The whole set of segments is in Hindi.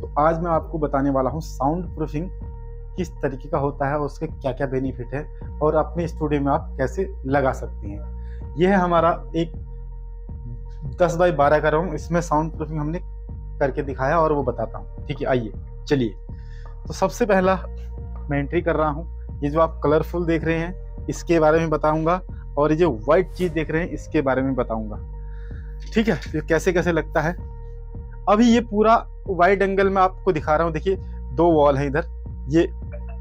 तो आज मैं आपको बताने वाला हूँ साउंड प्रूफिंग किस तरीके का होता है, उसके क्या क्या बेनिफिट है और अपने स्टूडियो में आप कैसे लगा सकते हैं। यह है हमारा एक 10 बाई 12 का रूम, इसमें साउंड प्रूफिंग हमने करके दिखाया और वो बताता हूँ। ठीक है, आइए चलिए। तो सबसे पहला मैं एंट्री कर रहा हूँ। ये जो आप कलरफुल देख रहे हैं इसके बारे में बताऊंगा, और ये जो व्हाइट चीज देख रहे हैं इसके बारे में बताऊंगा। ठीक है, ये कैसे कैसे लगता है। अभी ये पूरा वाइड एंगल में आपको दिखा रहा हूँ। देखिए 2 वॉल है, इधर ये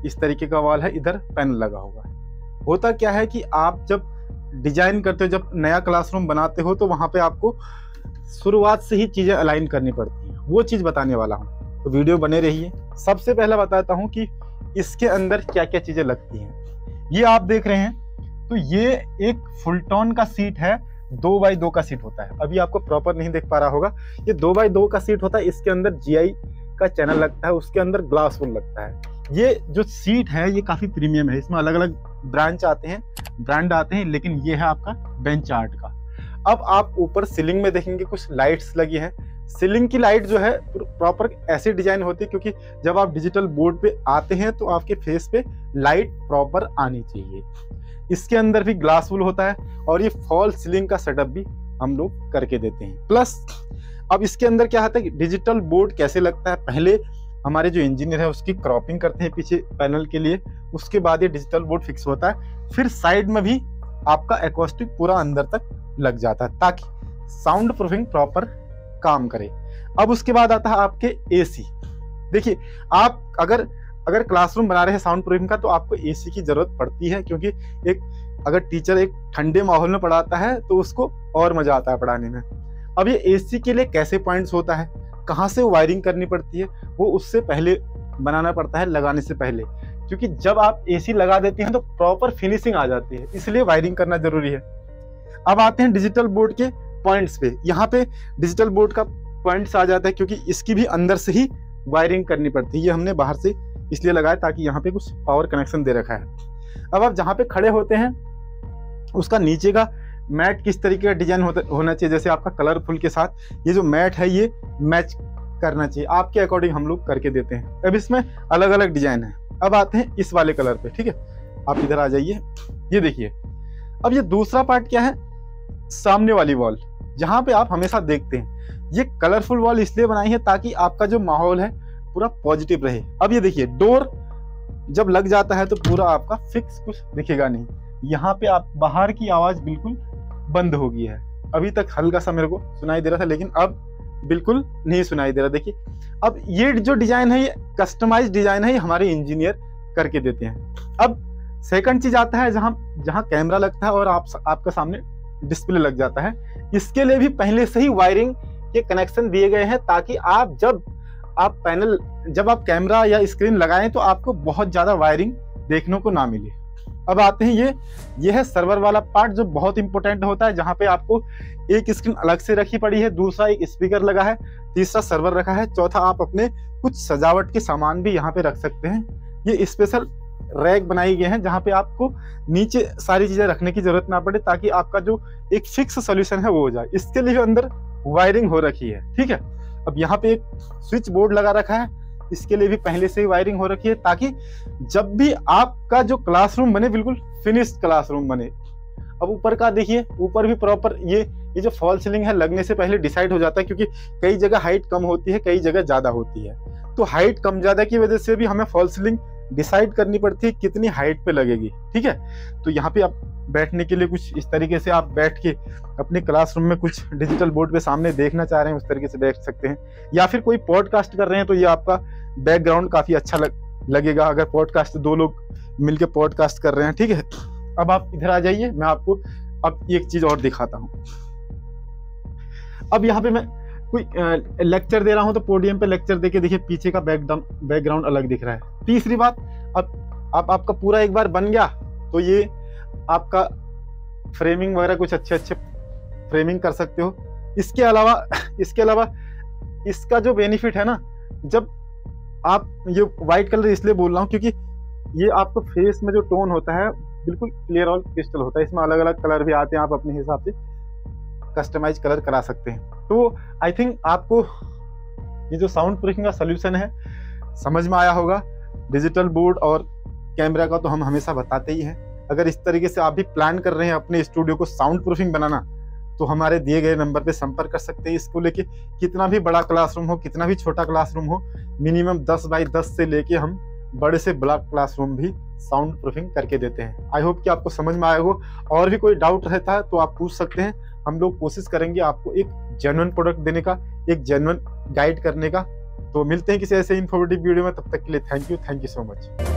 इस तरीके का वॉल है, इधर पैनल लगा हुआ है। होता क्या है कि आप जब डिजाइन करते हो, जब नया क्लासरूम बनाते हो, तो वहां पे आपको शुरुआत से ही चीजें अलाइन करनी पड़ती हैं। वो चीज बताने वाला हूँ, तो वीडियो बने रहिए। सबसे पहला बताता हूँ कि इसके अंदर क्या क्या चीजें लगती हैं। ये आप देख रहे हैं, तो ये एक फुलटॉन का सीट है, 2 बाई 2 का सीट होता है। अभी आपको प्रॉपर नहीं देख पा रहा होगा, ये 2 बाई 2 का सीट होता है। इसके अंदर GI का चैनल लगता है, उसके अंदर ग्लास वुल लगता है। ये जो सीट है ये काफी प्रीमियम है, इसमें अलग अलग ब्रांड आते हैं, लेकिन ये है आपका बेंच आर्ट का। अब आप ऊपर सीलिंग में देखेंगे कुछ लाइट्स लगी हैं। सीलिंग की लाइट जो है प्रॉपर ऐसे डिजाइन होती है, क्योंकि जब आप डिजिटल बोर्ड पे आते हैं तो आपके फेस पे लाइट प्रॉपर आनी चाहिए। इसके अंदर भी ग्लास वुल होता है, और ये फॉल सीलिंग का सेटअप भी हम लोग करके देते हैं। प्लस अब इसके अंदर क्या होता है कि डिजिटल बोर्ड कैसे लगता है, पहले हमारे जो इंजीनियर है उसकी क्रॉपिंग करते हैं पीछे पैनल के लिए, उसके बाद ये डिजिटल बोर्ड फिक्स होता है। फिर साइड में भी आपका एक्वास्टिक पूरा अंदर तक लग जाता है, ताकि साउंड प्रूफिंग प्रॉपर काम करे। अब उसके बाद आता है आपके AC। देखिए आप अगर क्लासरूम बना रहे हैं साउंड प्रूफिंग का, तो आपको AC की जरूरत पड़ती है, क्योंकि अगर टीचर एक ठंडे माहौल में पढ़ाता है तो उसको और मजा आता है पढ़ाने में। अब ये AC के लिए कैसे पॉइंट्स होता है, कहाँ से वायरिंग करनी पड़ती है, वो उससे पहले बनाना पड़ता है, लगाने से पहले। क्योंकि जब आप AC लगा देते हैं तो प्रॉपर फिनिशिंग आ जाती है, इसलिए वायरिंग करना जरूरी है। अब आते हैं डिजिटल बोर्ड के पॉइंट्स पे। यहाँ पे डिजिटल बोर्ड का पॉइंट्स आ जाता है, क्योंकि इसकी भी अंदर से ही वायरिंग करनी पड़ती है। ये हमने बाहर से इसलिए लगाया ताकि यहाँ पे कुछ पावर कनेक्शन दे रखा है। अब आप जहाँ पे खड़े होते हैं उसका नीचे का मैट किस तरीके का डिजाइन होना चाहिए, जैसे आपका कलरफुल के साथ ये जो मैट है ये मैच करना चाहिए, आपके अकॉर्डिंग हम लोग करके देते हैं। अब इसमें अलग अलग डिजाइन है। अब आते हैं इस वाले कलर पे। ठीक है, आप इधर आ जाइए। ये देखिए, अब ये दूसरा पार्ट क्या है, सामने वाली वॉल, जहां पे आप हमेशा देखते हैं। ये कलरफुल वॉल इसलिए बनाई है ताकि आपका जो माहौल है पूरा पॉजिटिव रहे। अब ये देखिए, डोर जब लग जाता है तो पूरा आपका फिक्स कुछ दिखेगा नहीं। यहाँ पे आप बाहर की आवाज बिल्कुल बंद हो गई है। अभी तक हल्का सा मेरे को सुनाई दे रहा था, लेकिन अब बिल्कुल नहीं सुनाई दे रहा। देखिए, अब ये जो डिजाइन है ये कस्टमाइज डिजाइन है, ये हमारे इंजीनियर करके देते हैं। अब सेकंड चीज आता है जहां कैमरा लगता है और आपका सामने डिस्प्ले लग जाता है। इसके लिए भी पहले से ही वायरिंग के कनेक्शन दिए गए हैं, ताकि जब आप कैमरा या स्क्रीन लगाएं तो आपको बहुत ज्यादा वायरिंग देखने को ना मिले। अब आते हैं ये है सर्वर वाला पार्ट, जो बहुत इंपॉर्टेंट होता है, जहां पे आपको एक स्क्रीन अलग से रखी पड़ी है, दूसरा एक स्पीकर लगा है, तीसरा सर्वर रखा है, चौथा आप अपने कुछ सजावट के सामान भी यहाँ पे रख सकते हैं। ये स्पेशल रैक बनाई गए हैं जहाँ पे आपको नीचे सारी चीजें रखने की जरूरत ना पड़े, ताकि आपका जो एक फिक्स सोल्यूशन है वो हो जाए। इसके लिए अंदर वायरिंग हो रखी है। ठीक है, अब यहाँ पे एक स्विच बोर्ड लगा रखा है, इसके लिए भी पहले से ही वायरिंग हो रखी है, ताकि जब भी आपका जो क्लासरूम बने बिल्कुल फिनिश्ड क्लासरूम बने। अब ऊपर का देखिए, ऊपर भी प्रॉपर ये जो फॉल सीलिंग है लगने से पहले डिसाइड हो जाता है, क्योंकि कई जगह हाइट कम होती है, कई जगह ज्यादा होती है। तो हाइट कम ज्यादा की वजह से भी हमें फॉल सीलिंग डिसाइड करनी पड़ती है कितनी हाइट पे लगेगी। ठीक है, तो यहाँ पे आप बैठने के लिए कुछ इस तरीके से आप बैठ के अपने क्लासरूम में कुछ डिजिटल बोर्ड पे सामने देखना चाह रहे हैं, उस तरीके से बैठ सकते हैं। या फिर कोई पॉडकास्ट कर रहे हैं तो ये आपका बैकग्राउंड काफी अच्छा लगेगा, अगर पॉडकास्ट 2 लोग मिलकर पॉडकास्ट कर रहे हैं। ठीक है, अब आप इधर आ जाइए, मैं आपको अब एक चीज और दिखाता हूँ। अब यहाँ पे मैं कोई लेक्चर दे रहा हूँ तो पोडियम पे लेक्चर देके देखिए पीछे का बैकग्राउंड अलग दिख रहा है। तीसरी बात, अब आपका पूरा एक बार बन गया तो ये आपका फ्रेमिंग वगैरह कुछ अच्छे फ्रेमिंग कर सकते हो। इसके अलावा इसका जो बेनिफिट है ना, जब आप ये व्हाइट कलर इसलिए बोल रहा हूँ क्योंकि ये आपको फेस में जो टोन होता है बिल्कुल क्लियर और क्रिस्टल होता है। इसमें अलग अलग कलर भी आते हैं, आप अपने हिसाब से कस्टमाइज कलर करा सकते हैं। तो आई थिंक आपको ये जो साउंड प्रूफिंग का सोल्यूशन है समझ में आया होगा। डिजिटल बोर्ड और कैमरा का तो हम हमेशा बताते ही हैं। अगर इस तरीके से आप भी प्लान कर रहे हैं अपने स्टूडियो को साउंड प्रूफिंग बनाना, तो हमारे दिए गए नंबर पे संपर्क कर सकते हैं। इसको लेके कितना भी बड़ा क्लासरूम हो, कितना भी छोटा क्लासरूम हो, मिनिमम 10 बाई 10 से लेके हम बड़े से बड़ा क्लासरूम भी साउंड प्रूफिंग करके देते हैं। आई होप कि आपको समझ में आया हो। और भी कोई डाउट रहता है तो आप पूछ सकते हैं। हम लोग कोशिश करेंगे आपको एक जेन्युइन प्रोडक्ट देने का, एक जेन्युइन गाइड करने का। तो मिलते हैं किसी ऐसे इन्फॉर्मेटिव वीडियो में, तब तक के लिए थैंक यू सो मच।